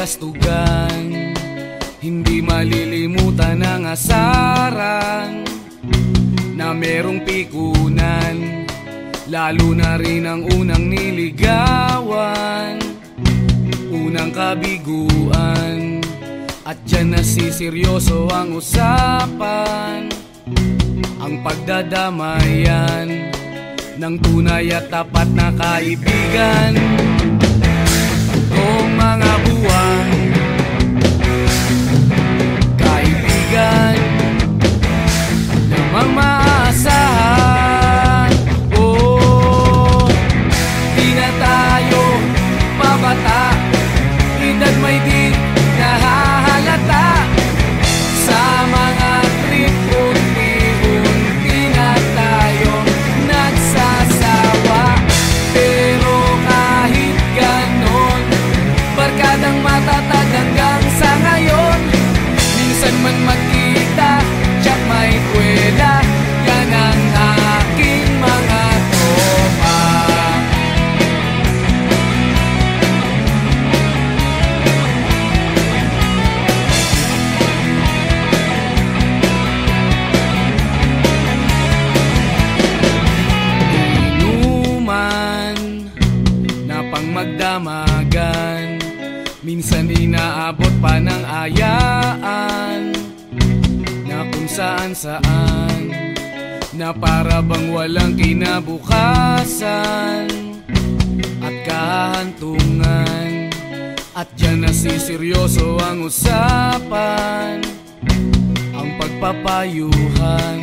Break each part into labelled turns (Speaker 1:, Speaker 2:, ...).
Speaker 1: kastugan, hindi malilimutan ang asaran na merong pikunan, lalo na rin ang unang niligawan, unang kabiguan. At dyan nasiseryoso ang usapan, ang pagdadamayan ng tunay at tapat na kaibigan. Kung mga buwan, kaibigan namang maasahan. Oh, di na tayo pabata, edad may di nahahalata. Sa mga trip unti-unti na tayo nagsasawa. Pero kahit ganon, barkadang matatag hanggang sa ngayon. Minsan man magkita, tiyak may kwela, yan ang aking mga tropa. Inuman na pang magdamagan, minsan inaabot pa ng ayaan, na kung saan-saan, na para bang walang kinabukasan at kahantungan. At dyan nasiseryoso ang usapan, ang pagpapayuhan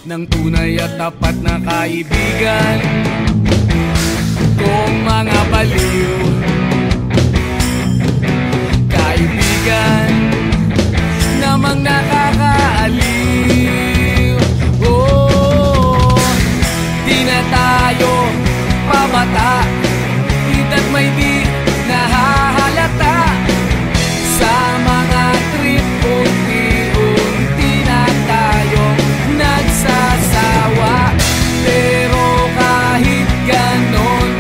Speaker 1: ng tunay at tapat na kaibigan. Kung mga baliw, kaibigan namang nakakaaliw. Oh, di na tayo pabata, edad may di nahahalata. Sa mga trip unti-unti na tayo nagsasawa. Pero kahit ganon,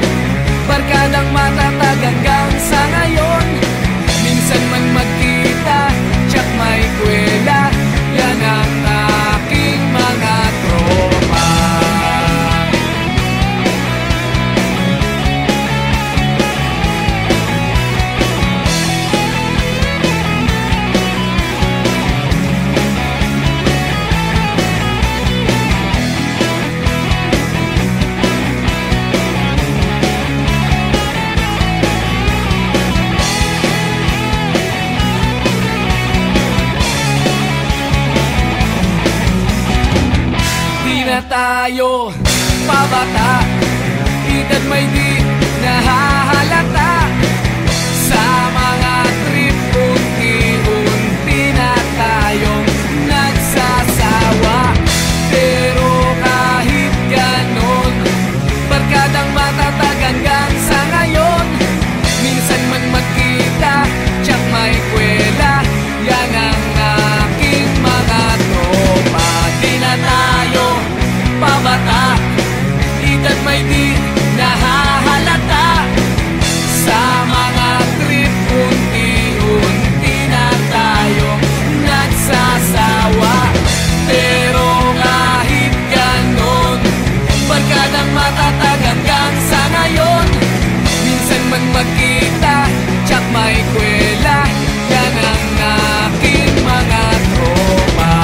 Speaker 1: barkadang matatag hanggang sa ngayon. Minsan man magkita, tiyak may kwela, yan ang aking mga tropa. Na tayo pabata, edad may di nahahalata. Sa mga trip unti-unti na tayong nagsasawa. Pero kahit ganon, barkadang matatag hanggang sa ngayon. Minsan man magkita, tiyak may kwela, yan ang aking mga tropa. Di na tayo pabata, edad may di nahahalata. Sa mga trip unti-unti na tayo nagsasawa. Pero kahit ganon, barkadang matatag hanggang sa ngayon. Minsan man magkita, tiyak may kwela, yan ang aking mga tropa.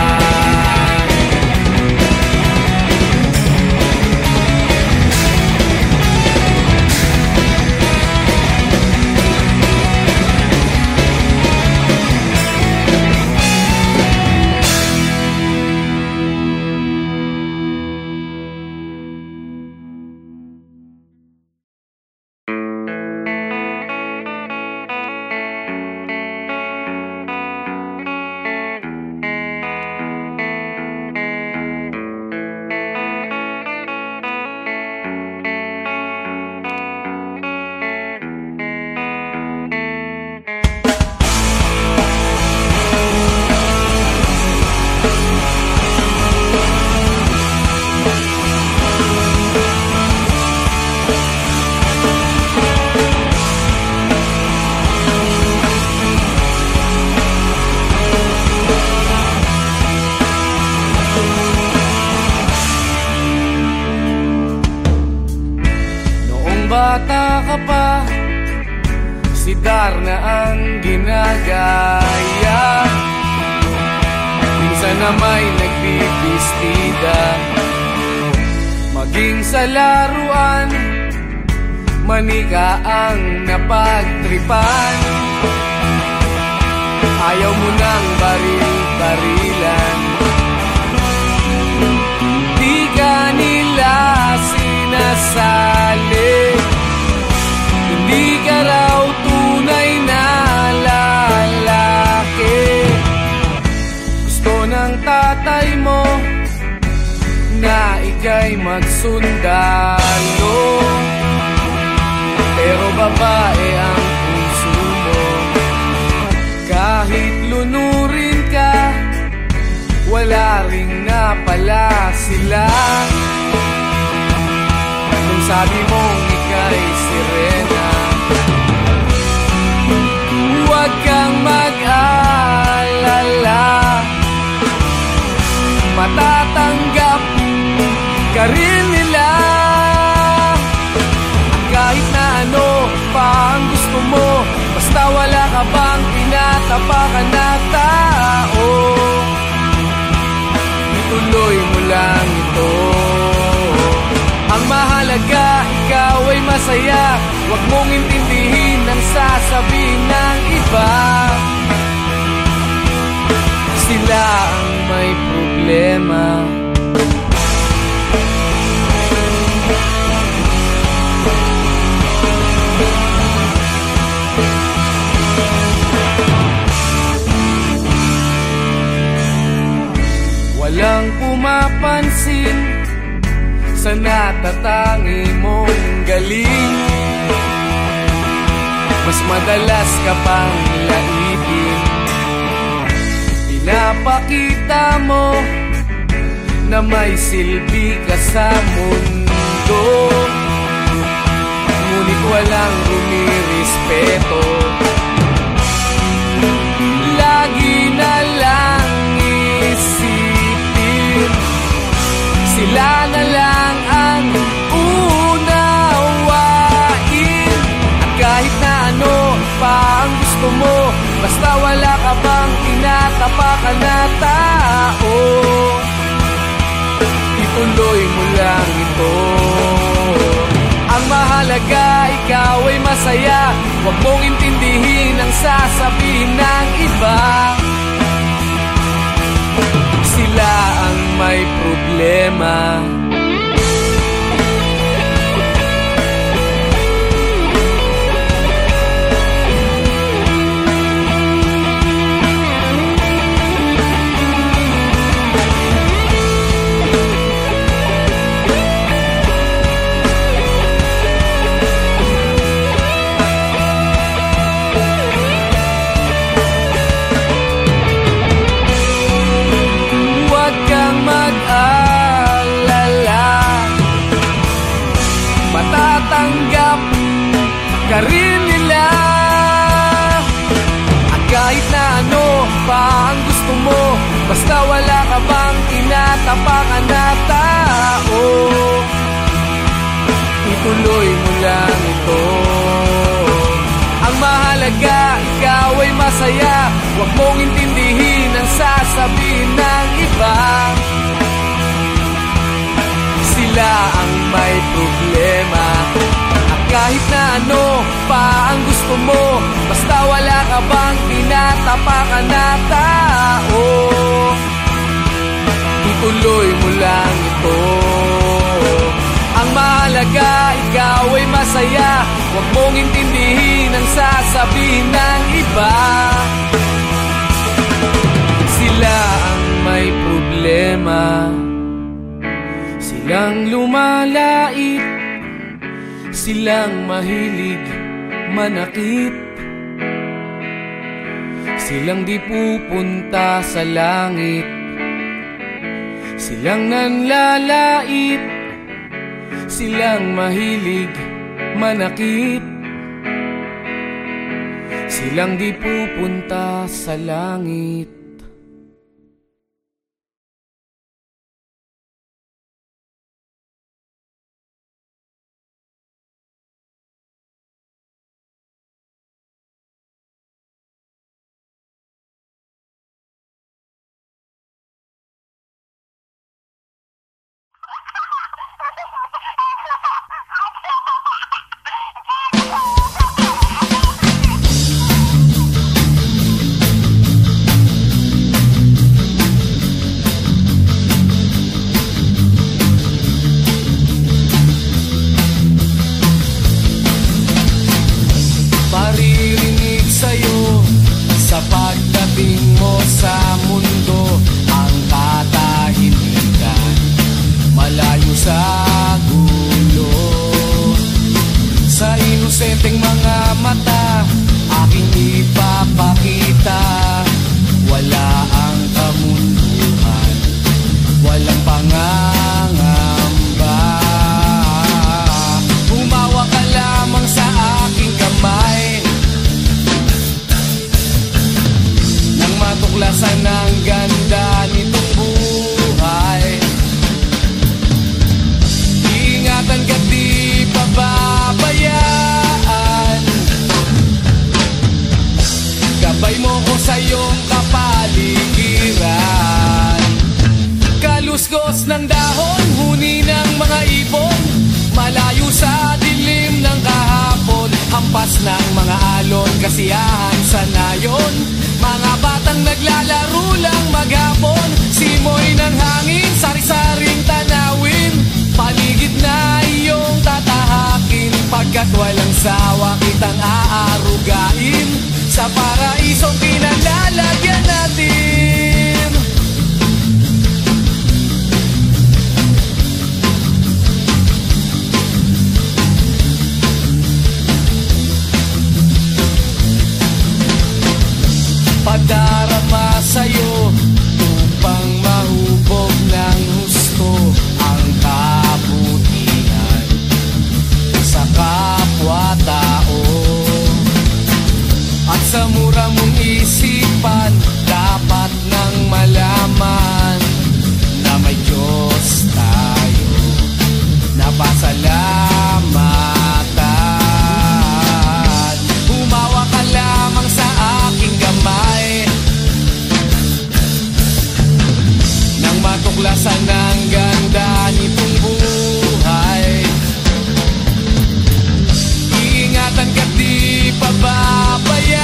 Speaker 1: ka pa, si Darna ang ginagaya. Minsan na may nagbibistida, maging sa laruan, manika ang napagtripan. Ayaw mo nang baril-barilan, di ka nila sinasali. Hindi ka raw tunay na lalaki. Gusto ng tatay mo na ika'y magsundalo, pero babae ang puso mo. Kahit lunurin ka, wala ring napala sila. Kung sabi mong ika'y sirena, huwag kang mag-alala, matatanggap ka rin nila. Kahit na ano pa ang gusto mo, basta wala ka bang tinatapakan na tao, ituloy mo lang ito. Ang mahalaga, ikaw ay masaya. Huwag mong intindihin ang sasabihin ng iba. Sila ang may problema. Walang pumapansin sa natatangi mong galing. Mas madalas ka pang laipin, pinapakita mo na may silbi ka sa mundo. Ngunit walang rumirespeto, lagi na lang isipin sila na lang ang unawain. At kahit na ano pa ang gusto mo, basta wala ka bang tinatapakan na tao, ituloy mo lang ito. Ang mahalaga, ikaw ay masaya. Huwag mong intindihin ang sasabihin ng iba. Sila ang may problema. Matatanggap ka rin nila. At kahit na ano pa ang gusto mo, basta wala ka bang tinatapakan na tao, ituloy mo lang ito. Ang mahalaga, ikaw ay masaya. Huwag mong intindihin ang sasabihin ng iba. Sila ang may problema. At kahit na ano pa ang gusto mo, basta wala ka bang tinatapakan na tao, ituloy mo lang ito. Ang mahalaga, ikaw ay masaya. Huwag mong intindihin ang sasabihin ng iba. Sila ang may problema. Silang lumalait, silang mahilig manakit, silang di pupunta sa langit, silang nanlalait, silang mahilig manakit, silang di pupunta sa langit. Hampas ng mga alon, kasiyahan sa nayon. Mga batang naglalaro lang maghapon, simoy ng hangin, sari-saring tanawin. Paligid na iyong tatahakin, pagkat walang sawa kitang aarugain. Sa paraisong pinalalagyan natin. Padarama sa'yo upang mahubog ng husto ang kabutihan sa kapwa-tao. At sa mura mong isipan, dapat nang malaman na may Diyos tayo na pasalamatan. Humawa ka lamang sa aking kamay nang matuklasan ang ganda nitong buhay. Iingatan ka't di pababayaan,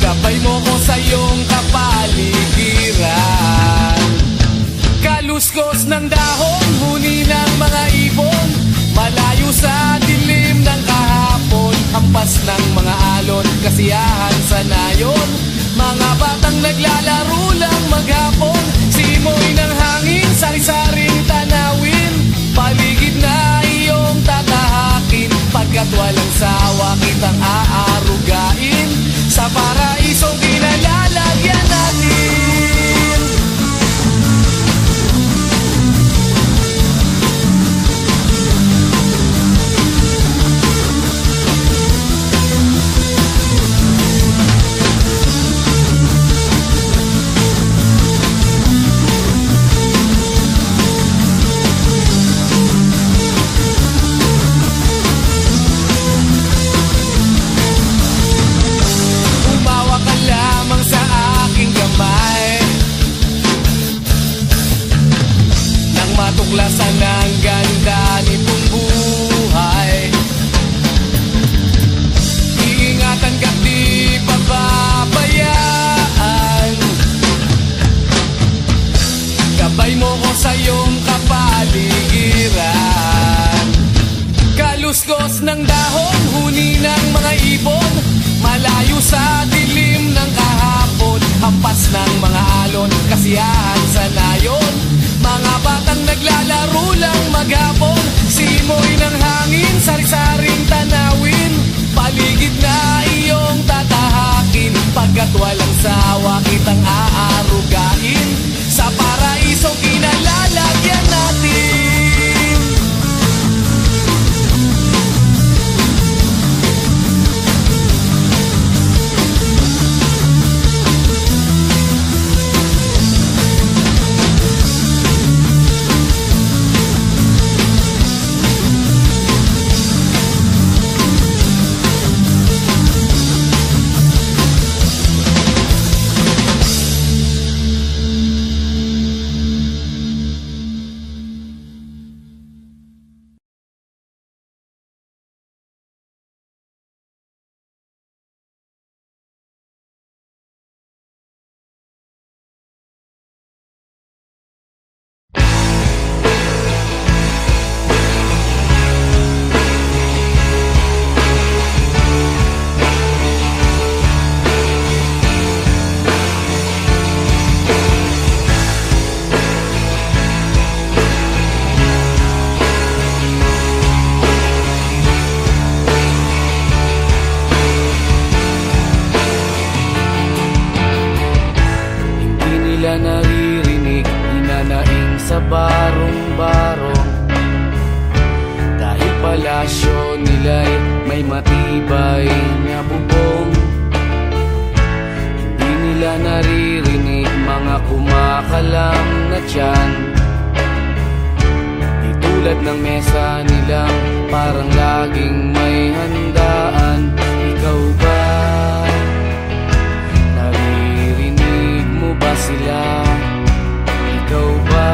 Speaker 1: gabay mo ko sa iyong kapaligiran. Kaluskos ng dahon, huni ng mga ibon, malayo sa dilim ng kahapon. Hampas ng mga alon, kasiyahan sa nayon. Mga batang naglalaro lang maghapon, simoy ng hangin, sari-saring tanawin. Paligid na iyong tatahakin, pagkat walang sawa kitang aarugain. Sa paraisong pinalalagyan natin. Matuklasan ang ganda nitong buhay. Iingatan ka't di pababayaan, gabay mo ko sa iyong kapaligiran. Kaluskos ng dahon, huni ng mga ibon, malayo sa dilim ng kahapon. Hampas ng mga alon, kasiyahan sa nayon. Mga batang naglalaro lang maghapon, simoy ng hangin, sari-saring tanawin. Paligid na iyong tatahakin, pagkat walang sawa kitang aarugain. Sa paraisong pinalalagyan natin. Naririnig, hinanaing sa barong-barong. Dahil palasyo nila'y may matibay na bubong. Hindi nila naririnig mga kumakalam na tiyan. Di tulad ng mesa nilang parang laging may handaan. Ikaw ba? Naririnig mo ba sila? Ikaw ba?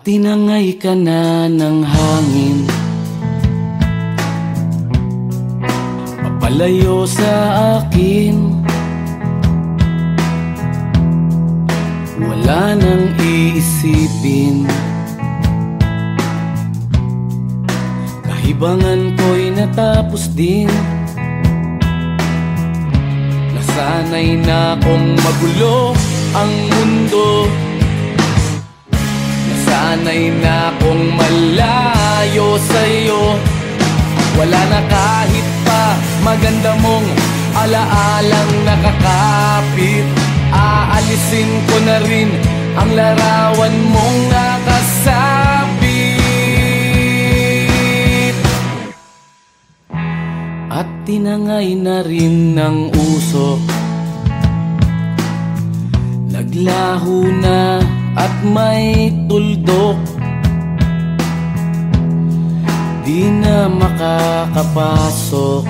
Speaker 2: tinangay ka na ng hangin, papalayo sa akin. Wala nang iisipin, kahibangan ko'y natapos din. Nasanay na kong magulo ang mundo, nasanay na kong malayo sa'yo. Wala na kahit pa maganda mong alaalang nakakapit. Aalisin ko na rin ang larawan mong nakasabit. At tinangay na rin ng usok, naglaho na at may tuldok. Di na makakapasok,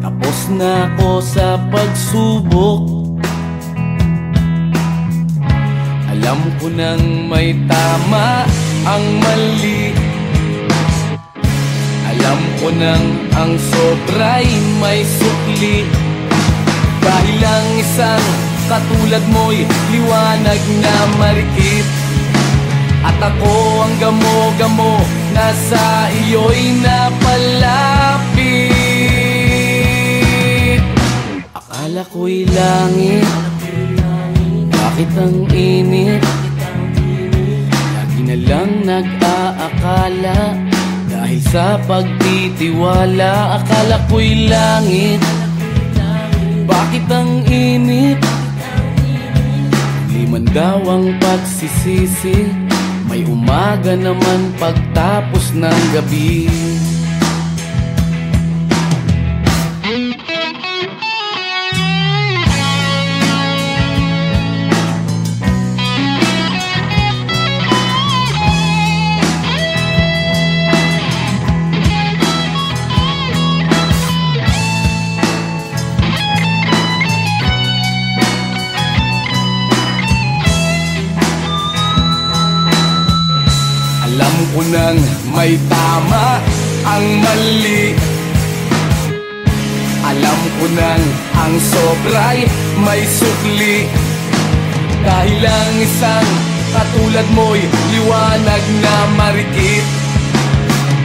Speaker 2: tapos na ako sa pagsubok. Alam ko nang may tama ang mali, alam ko nang ang sobra'y may sukli. Dahil lang isang katulad mo'y liwanag na marikit, at ako ang gamo-gamo na sa iyo'y napalapit. Akala ko'y langit, bakit ang init? Lagi na lang nag-aakala, dahil sa pagtitiwala. Akala ko'y langit, bakit ang init? Liman daw ang pagsisisi, may umaga naman pagtapos ng gabi. Alam ko nang may tama ang mali, alam ko nang ang sobra'y may sukli. Dahil lang isang katulad mo'y liwanag na marikit,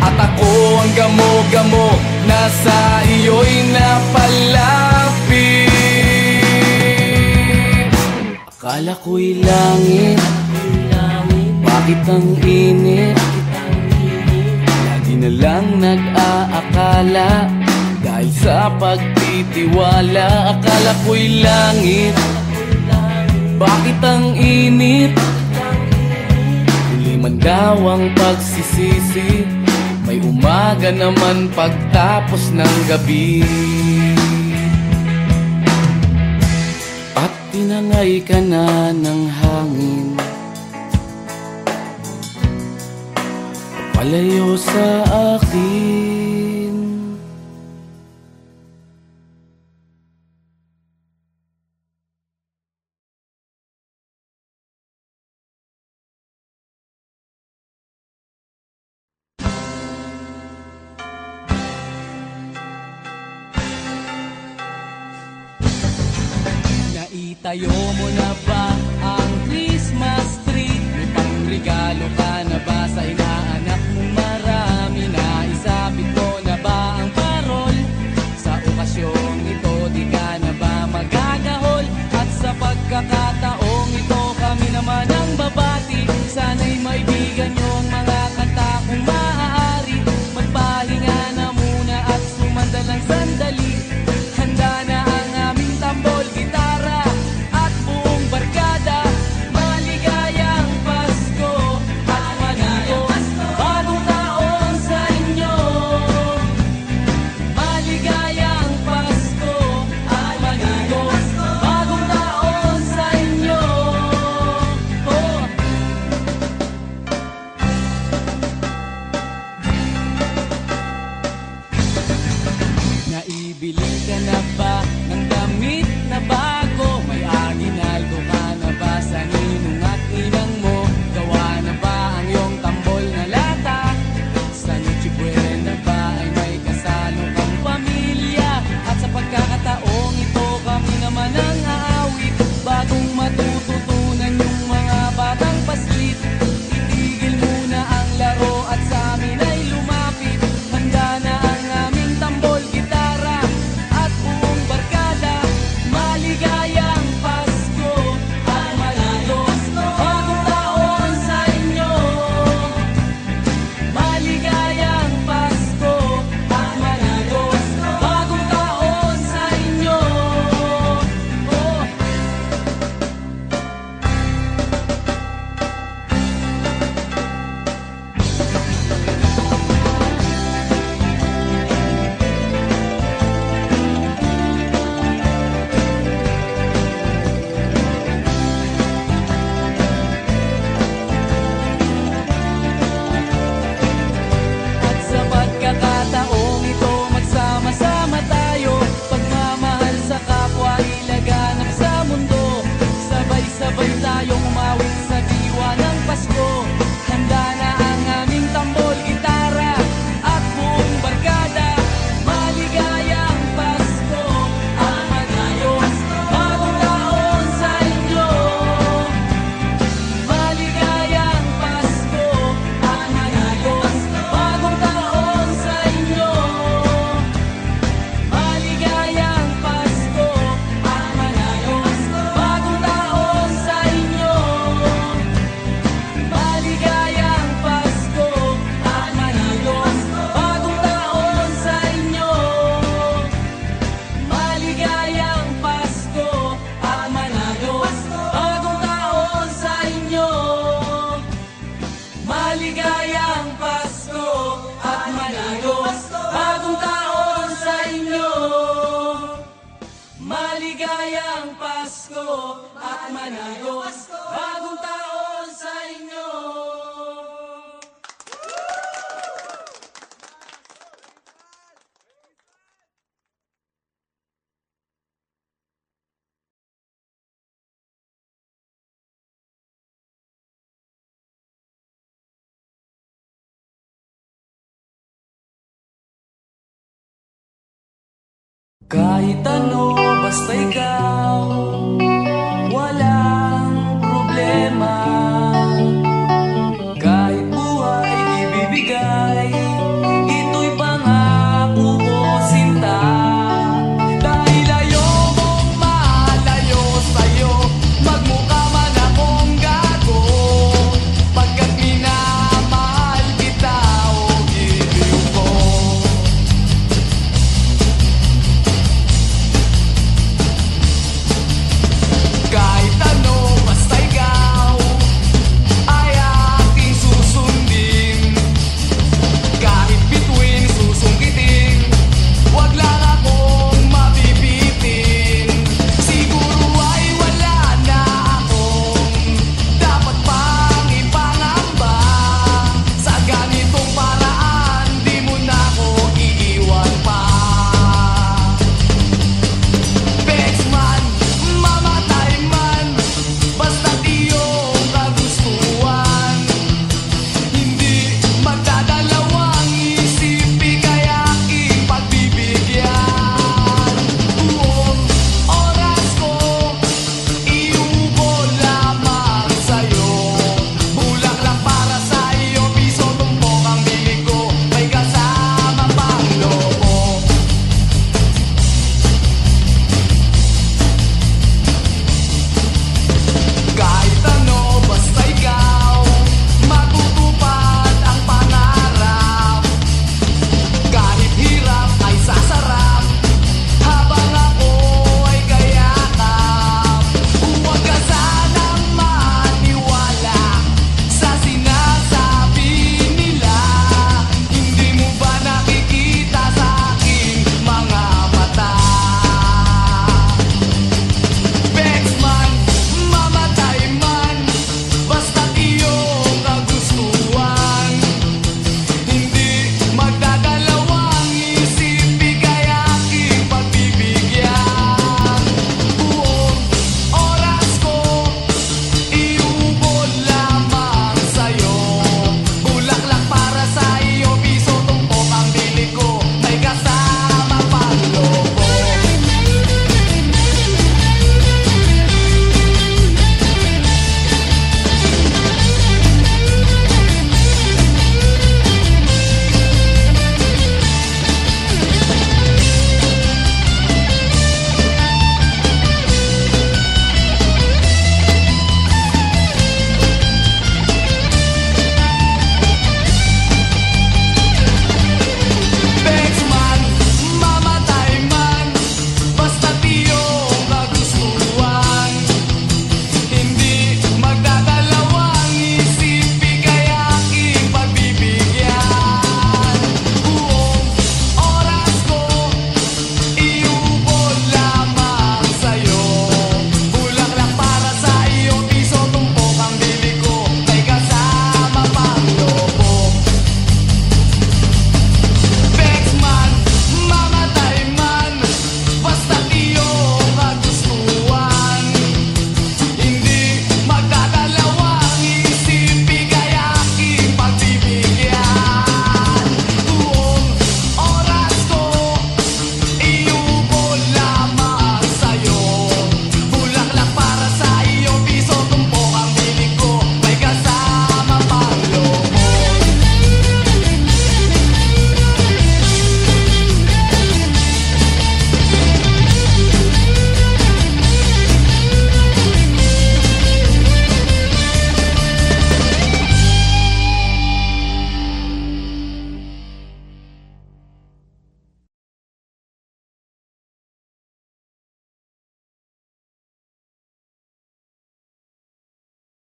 Speaker 2: at ako ang gamo-gamo na sa iyo'y napalapit. Akala ko'y langit, bakit ang init? Lagi na lang nag-aakala, dahil sa pagtitiwala. Akala ko'y langit, bakit ang init? Huli man daw ang pagsisisi, may umaga naman pagtapos ng gabi. At tinangay ka na ng hangin, palayo sa akin. Naitayo mo na ba ang Christmas tree? May pangregalo ka na ba sa inaanak mong marami? Naisapit mo na ba ang parol? Sa okasyong ito di ka na ba magagahol? At sa pagkakataong ito kami naman ang babati, sana'y maibigan niyong mga kanta kung maaari. Magpahinga na muna at sumandalang sandali. Handa na ang aming tambol, gitara at buong barko. Pasko at manayos bagong taon sa inyo. Kahit ano, basta ikaw